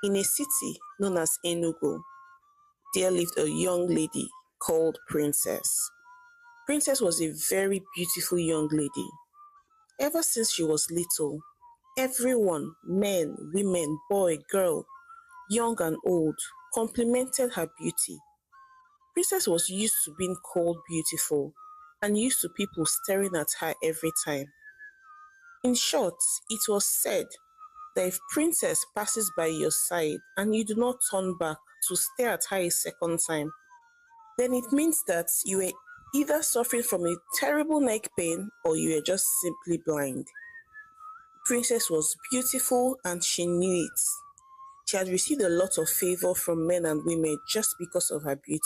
In a city known as Enugu, there lived a young lady called Princess. Princess was a very beautiful young lady. Ever since she was little, everyone, men, women, boy, girl, young and old, complimented her beauty. Princess was used to being called beautiful and used to people staring at her every time. In short, it was said that if Princess passes by your side and you do not turn back to stare at her a second time, then it means that you were either suffering from a terrible neck pain or you were just simply blind. Princess was beautiful and she knew it. She had received a lot of favor from men and women just because of her beauty.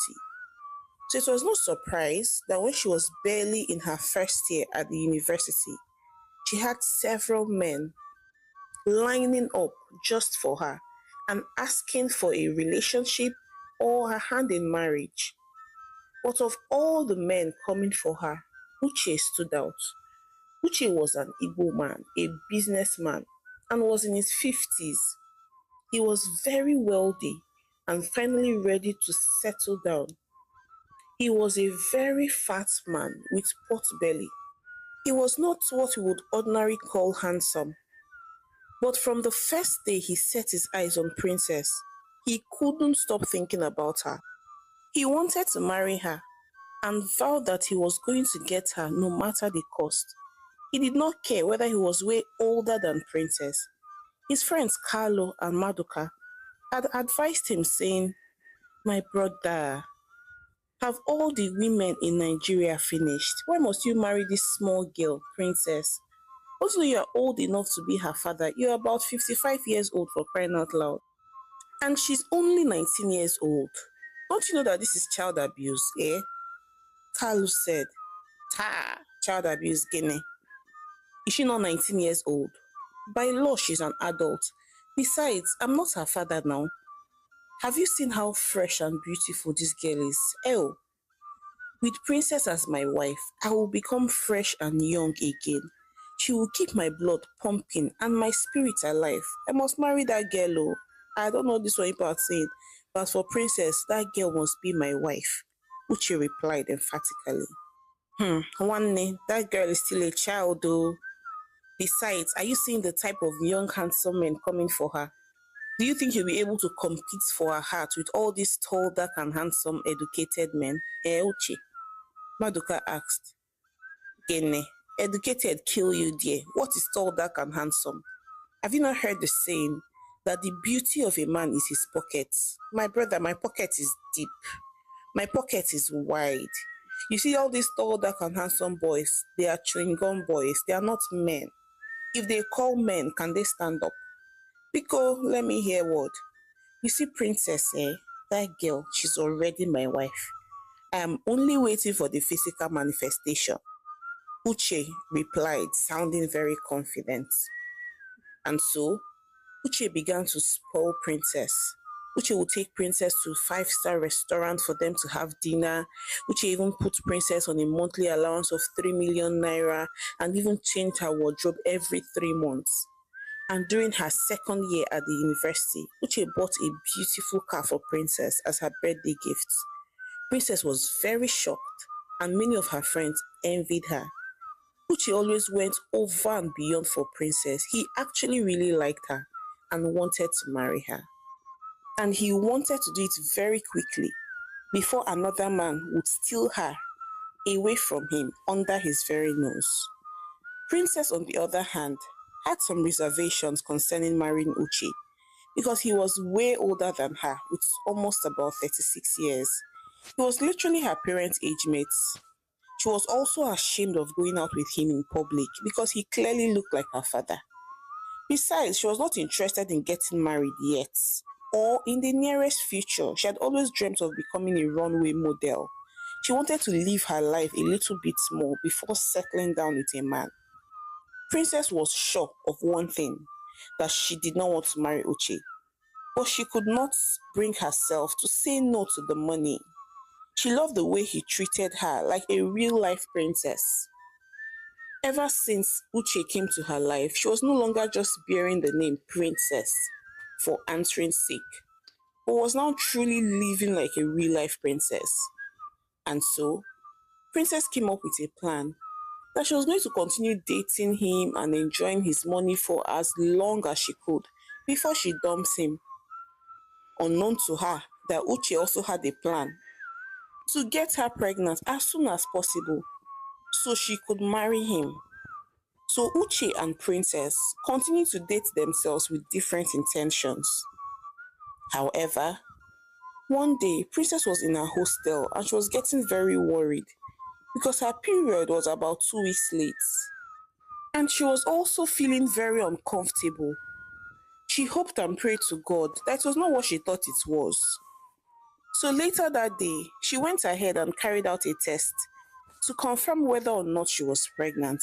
So it was no surprise that when she was barely in her first year at the university, she had several men lining up just for her and asking for a relationship or her hand in marriage. But of all the men coming for her, Uche stood out. Uche was an Igbo man, a businessman, and was in his 50s. He was very wealthy and finally ready to settle down. He was a very fat man with pot belly. He was not what we would ordinarily call handsome, but from the first day he set his eyes on Princess, he couldn't stop thinking about her. He wanted to marry her and vowed that he was going to get her no matter the cost. He did not care whether he was way older than Princess. His friends Carlo and Madoka had advised him saying, "My brother, have all the women in Nigeria finished? Why must you marry this small girl, Princess? Also, you are old enough to be her father. You are about 55 years old for crying out loud. And she's only 19 years old. Don't you know that this is child abuse, eh?" Carlo said, "Ta, child abuse, Guinea. Is she not 19 years old? By law, she's an adult. Besides, I'm not her father now. Have you seen how fresh and beautiful this girl is? Hell, with Princess as my wife, I will become fresh and young again. She will keep my blood pumping and my spirit alive. I must marry that girl, oh. I don't know this one people are saying, but for Princess, that girl must be my wife." Uche replied emphatically. One, that girl is still a child, though. Besides, are you seeing the type of young, handsome men coming for her? Do you think you'll be able to compete for her heart with all these tall, dark, and handsome, educated men? Uche, Maduka asked. Gene, educated kill you dear. What is tall, dark, and handsome? Have you not heard the saying that the beauty of a man is his pockets? My brother, my pocket is deep. My pocket is wide. You see all these tall, dark, and handsome boys, they are chewing gum boys. They are not men. If they call men, can they stand up? Pico, let me hear word. You see, Princess, that girl, she's already my wife. I am only waiting for the physical manifestation. Uche replied, sounding very confident. And so, Uche began to spoil Princess. Uche would take Princess to five-star restaurant for them to have dinner. Uche even put Princess on a monthly allowance of 3 million naira and even changed her wardrobe every 3 months. And during her second year at the university, Uche bought a beautiful car for Princess as her birthday gift. Princess was very shocked and many of her friends envied her. Uche always went over and beyond for Princess. He actually really liked her and wanted to marry her. And he wanted to do it very quickly before another man would steal her away from him under his very nose. Princess, on the other hand, had some reservations concerning marrying Uche because he was way older than her, with almost about 36 years. He was literally her parents' age mates. She was also ashamed of going out with him in public because he clearly looked like her father. Besides, she was not interested in getting married yet or in the nearest future. She had always dreamt of becoming a runway model. She wanted to live her life a little bit more before settling down with a man. Princess was sure of one thing, that she did not want to marry Uche, but she could not bring herself to say no to the money. She loved the way he treated her like a real-life princess. Ever since Uche came to her life, she was no longer just bearing the name Princess. for answering sick, but was now truly living like a real life princess. And so, Princess came up with a plan that she was going to continue dating him and enjoying his money for as long as she could before she dumps him. Unknown to her that Uche also had a plan to get her pregnant as soon as possible so she could marry him. So Uche and Princess continued to date themselves with different intentions. However, one day Princess was in her hostel and she was getting very worried because her period was about 2 weeks late. And she was also feeling very uncomfortable. She hoped and prayed to God that it was not what she thought it was. So later that day, she went ahead and carried out a test to confirm whether or not she was pregnant.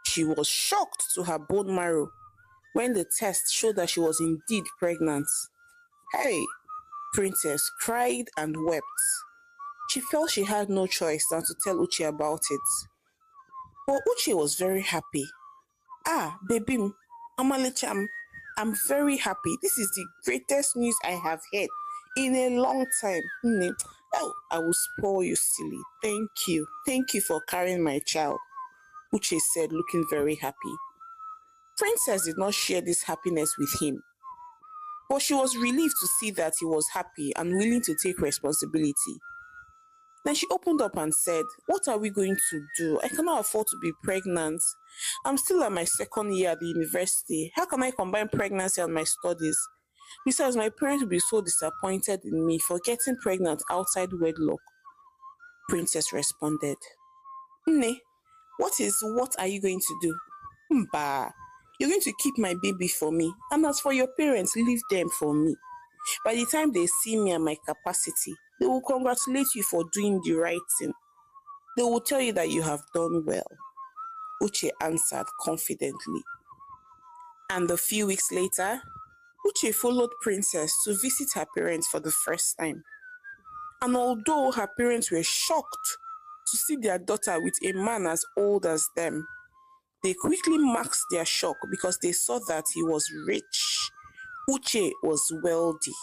She was shocked to her bone marrow when the test showed that she was indeed pregnant. Hey, Princess cried and wept. She felt she had no choice than to tell Uche about it. But Uche was very happy. Ah, baby, Amalicham, I'm very happy. This is the greatest news I have heard in a long time. Oh, I will spoil you, silly. Thank you. Thank you for carrying my child, Uche said, looking very happy. Princess did not share this happiness with him, but she was relieved to see that he was happy and willing to take responsibility. Then she opened up and said, "What are we going to do? I cannot afford to be pregnant. I'm still at my second year at the university. How can I combine pregnancy and my studies? Besides, my parents will be so disappointed in me for getting pregnant outside wedlock." Princess responded, "Nne, what are you going to do? Mba, you're going to keep my baby for me. And as for your parents, leave them for me. By the time they see me and my capacity, they will congratulate you for doing the right thing. They will tell you that you have done well," Uche answered confidently. And a few weeks later, Uche followed Princess to visit her parents for the first time. And although her parents were shocked to see their daughter with a man as old as them, they quickly masked their shock because they saw that he was rich. Uche was wealthy.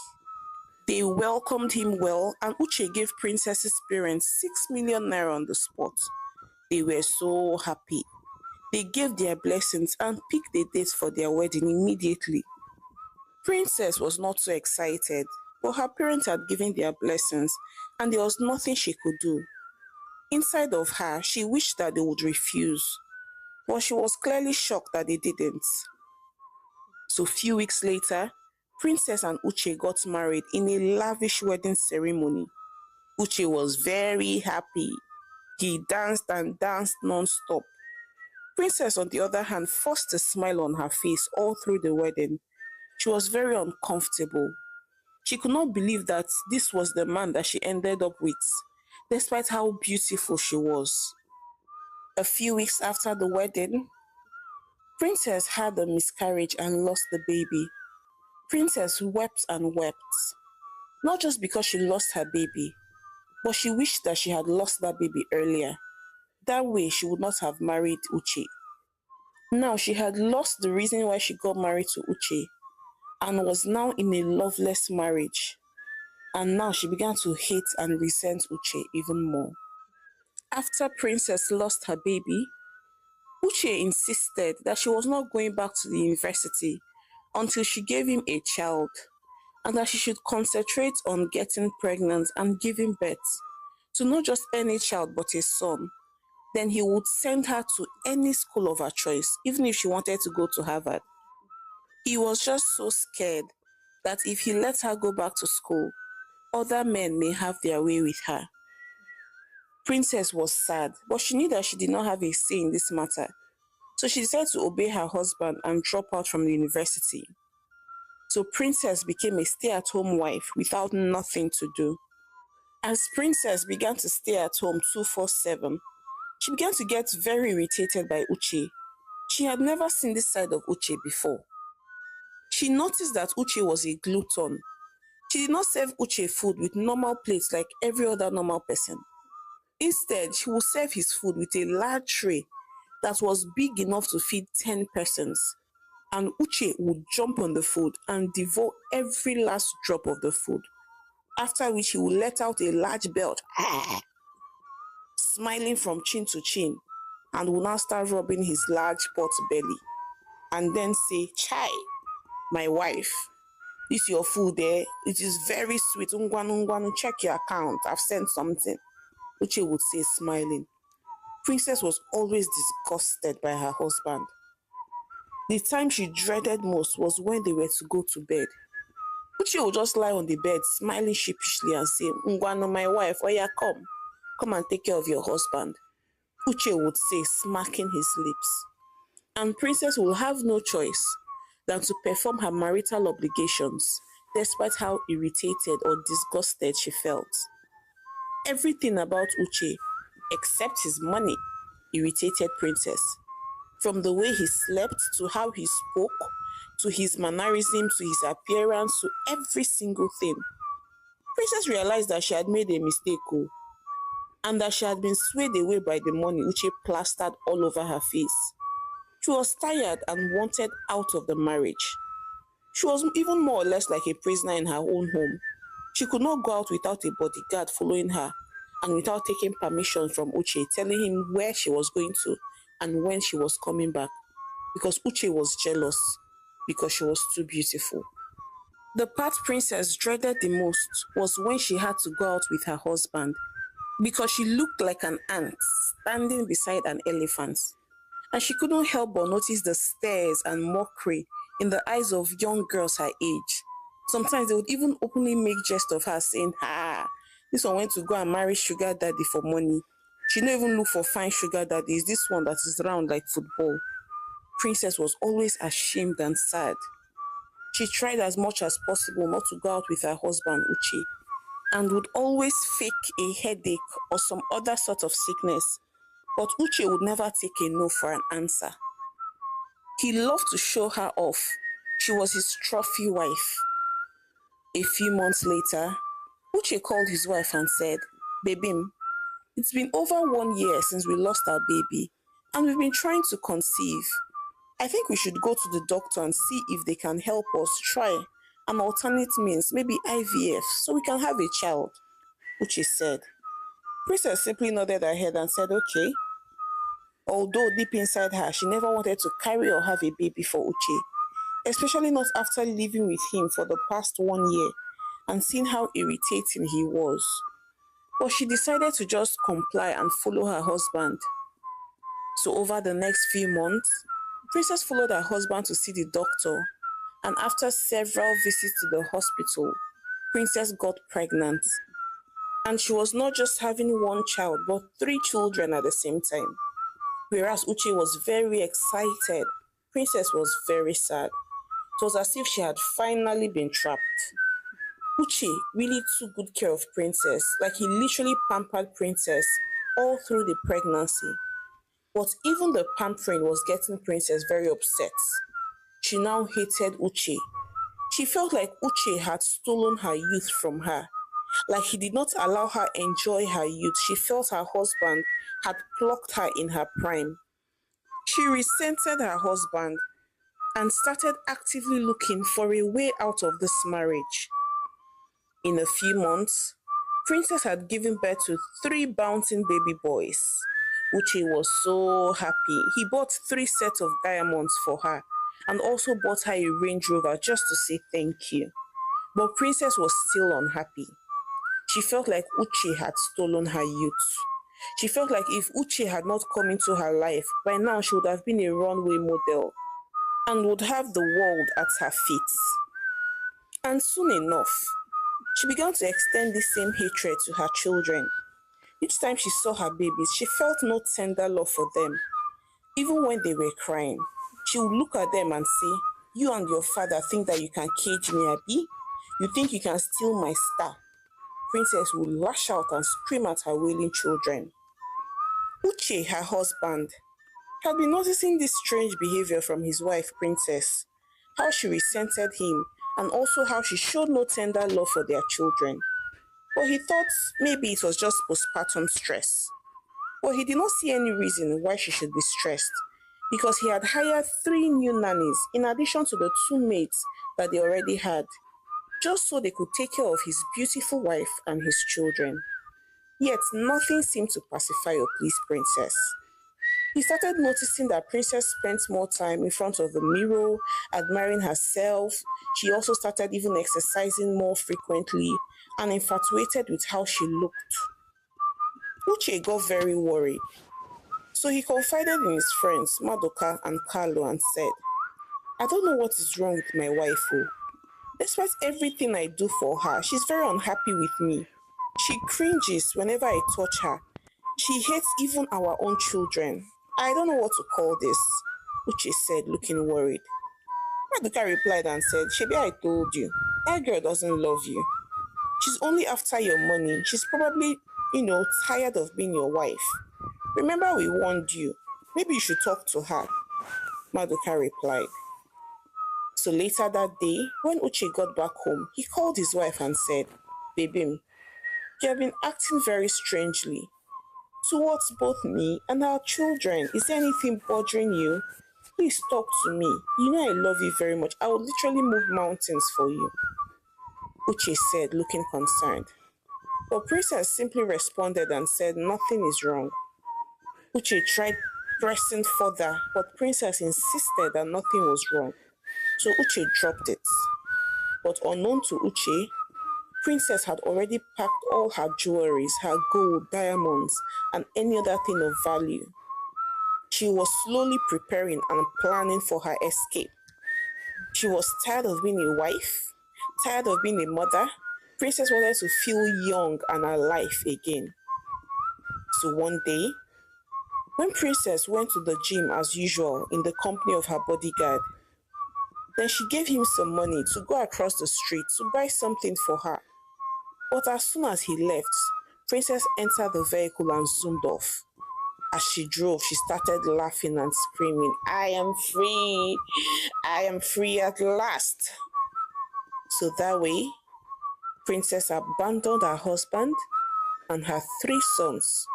They welcomed him well, and Uche gave Princess's parents 6 million naira on the spot. They were so happy. They gave their blessings and picked a date for their wedding immediately. Princess was not so excited, but her parents had given their blessings and there was nothing she could do. Inside of her, she wished that they would refuse, but she was clearly shocked that they didn't. So few weeks later, Princess and Uche got married in a lavish wedding ceremony. Uche was very happy. He danced and danced non-stop. Princess, on the other hand, forced a smile on her face all through the wedding. She was very uncomfortable. She could not believe that this was the man that she ended up with, despite how beautiful she was. A few weeks after the wedding, Princess had a miscarriage and lost the baby. Princess wept and wept, not just because she lost her baby, but she wished that she had lost that baby earlier. That way she would not have married Uche. Now she had lost the reason why she got married to Uche and was now in a loveless marriage. And now she began to hate and resent Uche even more. After Princess lost her baby, Uche insisted that she was not going back to the university until she gave him a child and that she should concentrate on getting pregnant and giving birth to not just any child but a son. Then he would send her to any school of her choice, even if she wanted to go to Harvard. He was just so scared that if he let her go back to school, other men may have their way with her. Princess was sad, but she knew that she did not have a say in this matter. So she decided to obey her husband and drop out from the university. So Princess became a stay-at-home wife without nothing to do. As Princess began to stay at home 24/7, she began to get very irritated by Uche. She had never seen this side of Uche before. She noticed that Uche was a glutton. She did not serve Uche food with normal plates like every other normal person. Instead, she would serve his food with a large tray that was big enough to feed 10 persons. and Uche would jump on the food and devour every last drop of the food, after which he would let out a large belch, smiling from chin to chin, and would now start rubbing his large pot belly, and then say, "Chai, my wife, this your food there, it is very sweet. Ungwanu, ungwanu, check your account. I've sent something." Uche would say, smiling. Princess was always disgusted by her husband. The time she dreaded most was when they were to go to bed. Uche would just lie on the bed, smiling sheepishly and say, "Ungwanu, my wife, oya, come. Come and take care of your husband." Uche would say, smacking his lips. And Princess will have no choice than to perform her marital obligations, despite how irritated or disgusted she felt. Everything about Uche, except his money, irritated Princess. From the way he slept, to how he spoke, to his mannerism, to his appearance, to every single thing. Princess realized that she had made a mistake, and that she had been swayed away by the money Uche plastered all over her face. She was tired and wanted out of the marriage. She was even more or less like a prisoner in her own home. She could not go out without a bodyguard following her and without taking permission from Uche, telling him where she was going to and when she was coming back, because Uche was jealous because she was too beautiful. The part Princess dreaded the most was when she had to go out with her husband, because she looked like an ant standing beside an elephant, and she couldn't help but notice the stares and mockery in the eyes of young girls her age. Sometimes they would even openly make jest of her, saying, this one went to go and marry sugar daddy for money. She don't even look for fine sugar daddy. It's this one that is round like football." Princess was always ashamed and sad. She tried as much as possible not to go out with her husband, Uche, and would always fake a headache or some other sort of sickness. But Uche would never take a no for an answer. He loved to show her off. She was his trophy wife. A few months later, Uche called his wife and said, "Babim, it's been over 1 year since we lost our baby, and we've been trying to conceive. I think we should go to the doctor and see if they can help us try an alternate means, maybe IVF, so we can have a child," Uche said. Princess simply nodded her head and said, "Okay." Although deep inside her, she never wanted to carry or have a baby for Uche, especially not after living with him for the past 1 year and seeing how irritating he was. But she decided to just comply and follow her husband. So over the next few months, Princess followed her husband to see the doctor, and after several visits to the hospital, Princess got pregnant. And she was not just having one child, but 3 children at the same time. Whereas Uche was very excited, Princess was very sad. It was as if she had finally been trapped. Uche really took good care of Princess, like he literally pampered Princess all through the pregnancy. But even the pampering was getting Princess very upset. She now hated Uche. She felt like Uche had stolen her youth from her. Like he did not allow her enjoy her youth. She felt her husband had plucked her in her prime. She resented her husband and started actively looking for a way out of this marriage. In a few months, Princess had given birth to 3 bouncing baby boys. Uche was so happy. He bought 3 sets of diamonds for her and also bought her a Range Rover just to say thank you. But Princess was still unhappy. She felt like Uche had stolen her youth. She felt like if Uche had not come into her life, by now she would have been a runway model and would have the world at her feet. And soon enough, she began to extend the same hatred to her children. Each time she saw her babies, she felt no tender love for them. Even when they were crying, she would look at them and say, "You and your father think that you can cage me, Abi? You think you can steal my star?" Princess would lash out and scream at her wailing children. Uche, her husband, had been noticing this strange behavior from his wife, Princess, how she resented him and also how she showed no tender love for their children. But he thought maybe it was just postpartum stress. But he did not see any reason why she should be stressed, because he had hired 3 new nannies in addition to the 2 maids that they already had, just so they could take care of his beautiful wife and his children. Yet nothing seemed to pacify or please Princess. He started noticing that Princess spent more time in front of the mirror, admiring herself. She also started even exercising more frequently and infatuated with how she looked. Uche got very worried. So he confided in his friends, Madoka and Carlo, and said, I don't know what is wrong with my wife. Oh. Despite everything I do for her, she's very unhappy with me. She cringes whenever I touch her. She hates even our own children. I don't know what to call this, Uche said, looking worried. Madoka replied and said, Shebi, I told you, that girl doesn't love you. She's only after your money. She's probably, tired of being your wife. Remember we warned you. Maybe you should talk to her, Madoka replied. So later that day, when Uche got back home, he called his wife and said, Baby, you have been acting very strangely towards both me and our children. Is there anything bothering you? Please talk to me. You know I love you very much. I would literally move mountains for you, Uche said, looking concerned. But Princess simply responded and said nothing is wrong. Uche tried pressing further, but Princess insisted that nothing was wrong. So Uche dropped it. But unknown to Uche, Princess had already packed all her jewelries, her gold, diamonds, and any other thing of value. She was slowly preparing and planning for her escape. She was tired of being a wife, tired of being a mother. Princess wanted to feel young and alive again. So one day, when Princess went to the gym as usual in the company of her bodyguard, then she gave him some money to go across the street to buy something for her. But as soon as he left, Princess entered the vehicle and zoomed off. As she drove, she started laughing and screaming, I am free! I am free at last! So that way, Princess abandoned her husband and her 3 sons,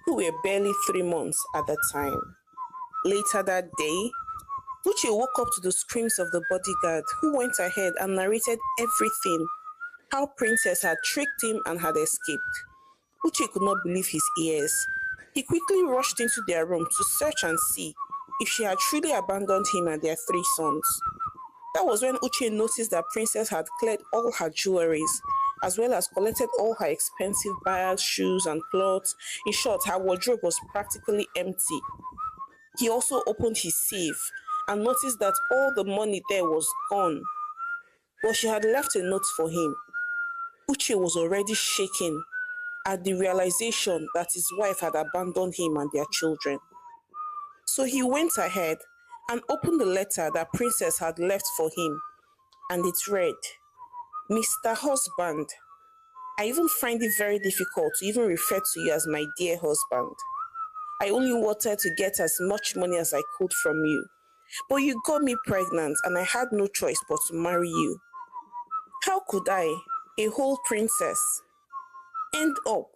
who were barely 3 months at the time. Later that day, Uche woke up to the screams of the bodyguard, who went ahead and narrated everything, how Princess had tricked him and had escaped. Uche could not believe his ears. He quickly rushed into their room to search and see if she had truly abandoned him and their 3 sons. That was when Uche noticed that Princess had cleared all her jewelries, as well as collected all her expensive bags, shoes, and clothes. In short, her wardrobe was practically empty. He also opened his safe and noticed that all the money there was gone. But she had left a note for him. Uche was already shaking at the realization that his wife had abandoned him and their children. So he went ahead and opened the letter that Princess had left for him, and it read, Mr. Husband, I even find it very difficult to even refer to you as my dear husband. I only wanted to get as much money as I could from you. But you got me pregnant and I had no choice but to marry you. How could I, a whole princess, end up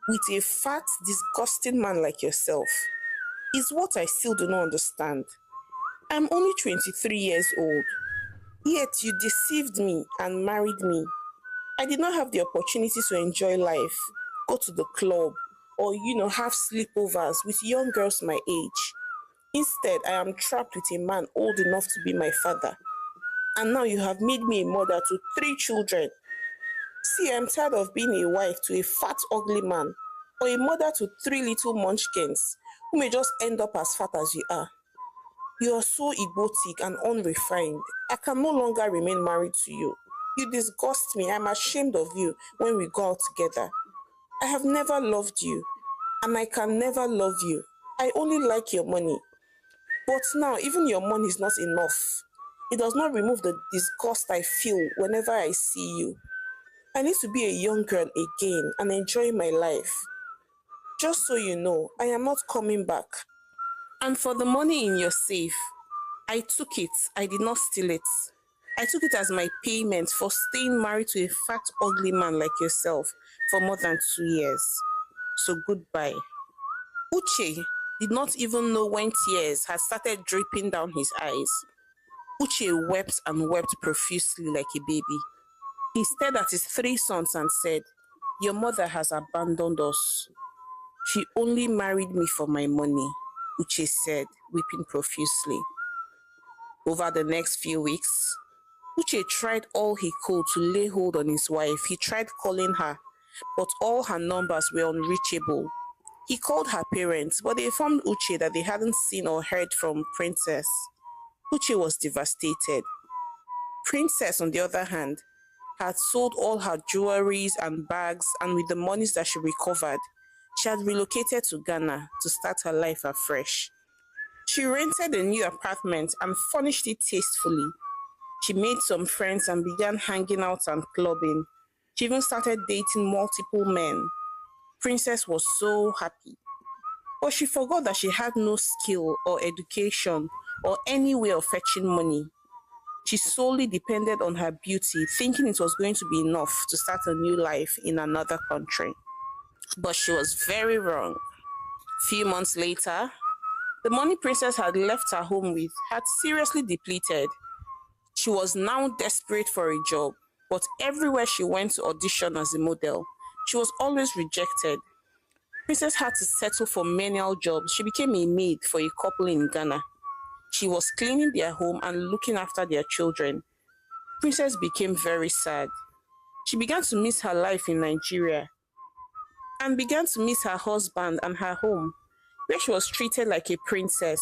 with a fat, disgusting man like yourself? Is what I still do not understand. I'm only 23 years old, yet you deceived me and married me. I did not have the opportunity to enjoy life, go to the club, or have sleepovers with young girls my age. Instead, I am trapped with a man old enough to be my father. And now you have made me a mother to 3 children. See, I'm tired of being a wife to a fat, ugly man, or a mother to 3 little munchkins who may just end up as fat as you are. You are so egotic and unrefined. I can no longer remain married to you. You disgust me. I'm ashamed of you when we go out together. I have never loved you, and I can never love you. I only like your money. But now, even your money is not enough. It does not remove the disgust I feel whenever I see you. I need to be a young girl again and enjoy my life. Just so you know, I am not coming back. And for the money in your safe, I took it. I did not steal it. I took it as my payment for staying married to a fat, ugly man like yourself for more than 2 years. So goodbye. Uche, did not even know when tears had started dripping down his eyes. Uche wept and wept profusely like a baby. He stared at his three sons and said, "Your mother has abandoned us. She only married me for my money," Uche said, weeping profusely. Over the next few weeks, Uche tried all he could to lay hold on his wife. He tried calling her, but all her numbers were unreachable. He called her parents, but they informed Uche that they hadn't seen or heard from Princess. Uche was devastated. Princess, on the other hand, had sold all her jewelries and bags, and with the monies that she recovered, she had relocated to Ghana to start her life afresh. She rented a new apartment and furnished it tastefully. She made some friends and began hanging out and clubbing. She even started dating multiple men. Princess was so happy. But she forgot that she had no skill or education or any way of fetching money. She solely depended on her beauty, thinking it was going to be enough to start a new life in another country. But she was very wrong. Few months later, the money Princess had left her home with had seriously depleted. She was now desperate for a job, but everywhere she went to audition as a model, she was always rejected. Princess had to settle for menial jobs. She became a maid for a couple in Ghana. She was cleaning their home and looking after their children. Princess became very sad. She began to miss her life in Nigeria and began to miss her husband and her home, where she was treated like a princess.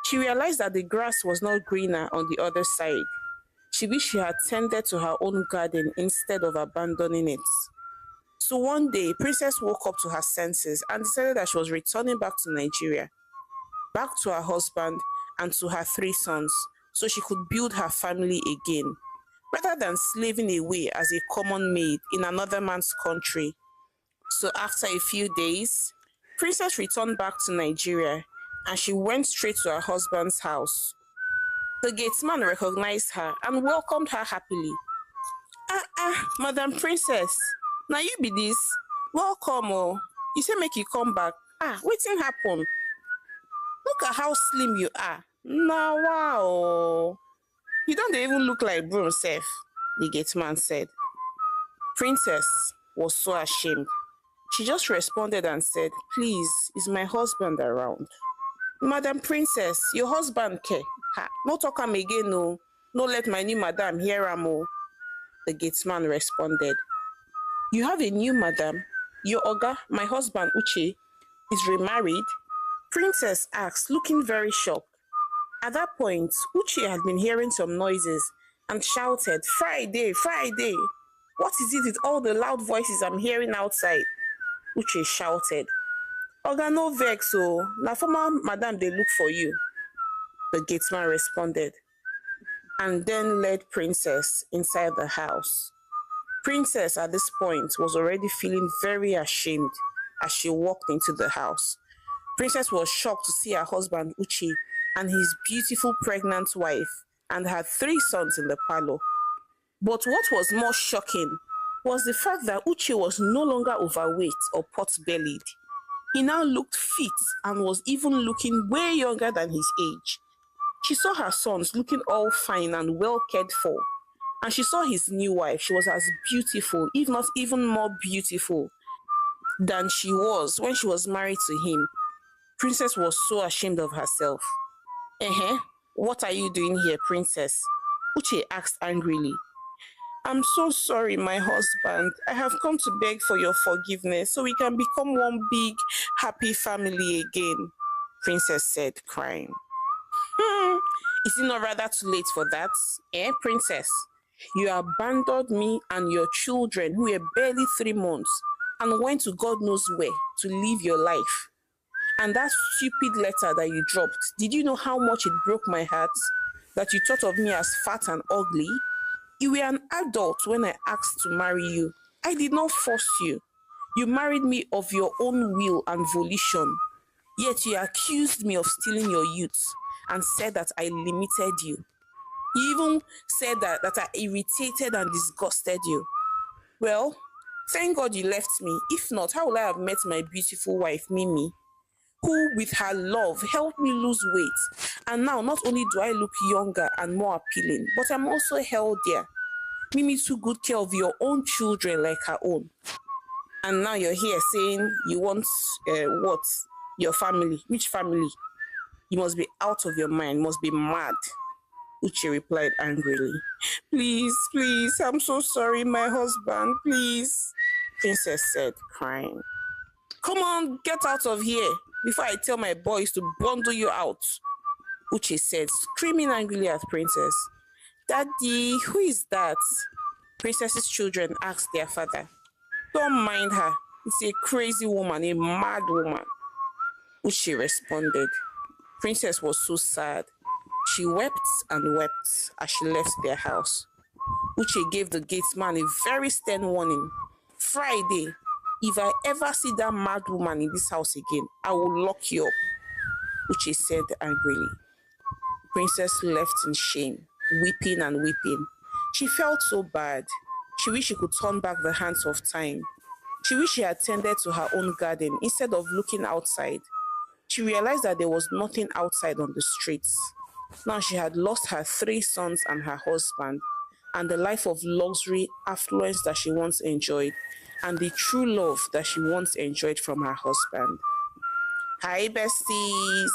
She realized that the grass was not greener on the other side. She wished she had tended to her own garden instead of abandoning it. So one day, Princess woke up to her senses and decided that she was returning back to Nigeria, back to her husband and to her three sons, so she could build her family again, rather than slaving away as a common maid in another man's country. So after a few days, Princess returned back to Nigeria and she went straight to her husband's house. The gatesman recognized her and welcomed her happily. Madam Princess, now you be this. Welcome, oh. You say make you come back. Wetin happen? Look at how slim you are. Now, wow. You don't even look like broom sef, the gateman said. Princess was so ashamed. She just responded and said, "Please, is my husband around?" "Madam Princess, your husband care. No talk am again, no. No let my new madam hear am, oh," the gatesman responded. "You have a new madam? Your oga, my husband Uche, is remarried?" Princess asked, looking very shocked. At that point, Uche had been hearing some noises and shouted, "Friday, Friday! What is it with all the loud voices I'm hearing outside?" Uche shouted. "Oga, no vex, oh. Na former madam dey look for you," the gatesman responded, and then led Princess inside the house. Princess, at this point, was already feeling very ashamed as she walked into the house. Princess was shocked to see her husband Uche and his beautiful pregnant wife and her three sons in the parlor. But what was more shocking was the fact that Uche was no longer overweight or pot-bellied. He now looked fit and was even looking way younger than his age. She saw her sons looking all fine and well cared for, and she saw his new wife. She was as beautiful, if not even more beautiful, than she was when she was married to him. Princess was so ashamed of herself. What are you doing here, Princess?" Uche asked angrily. "I'm so sorry, my husband. I have come to beg for your forgiveness so we can become one big, happy family again," Princess said, crying. Is it not rather too late for that? Princess? You abandoned me and your children who were barely 3 months and went to God knows where to live your life. And that stupid letter that you dropped, did you know how much it broke my heart? That you thought of me as fat and ugly? You were an adult when I asked to marry you. I did not force you. You married me of your own will and volition. Yet you accused me of stealing your youth and said that I limited you. You even said that I irritated and disgusted you. Well, thank God you left me. If not, how would I have met my beautiful wife, Mimi? who with her love helped me lose weight. And now not only do I look younger and more appealing, but I'm also healthier. Mimi took good care of your own children like her own. And now you're here saying you want what? Your family. Which family? You must be out of your mind, must be mad. Uche replied angrily. Please, please, I'm so sorry, my husband, please, Princess said, crying. Come on, get out of here before I tell my boys to bundle you out, Uche said, screaming angrily at Princess. Daddy, who is that? Princess's children asked their father. Don't mind her. It's a crazy woman, a mad woman, Uche responded. Princess was so sad. She wept and wept as she left their house. Uche gave the gatesman a very stern warning. Friday, if I ever see that mad woman in this house again, I will lock you up, Uche said angrily. Princess left in shame, weeping and weeping. She felt so bad. She wished she could turn back the hands of time. She wished she had tended to her own garden instead of looking outside. She realized that there was nothing outside on the streets. Now she had lost her 3 sons and her husband, and the life of luxury, affluence that she once enjoyed, and the true love that she once enjoyed from her husband. Hi, besties.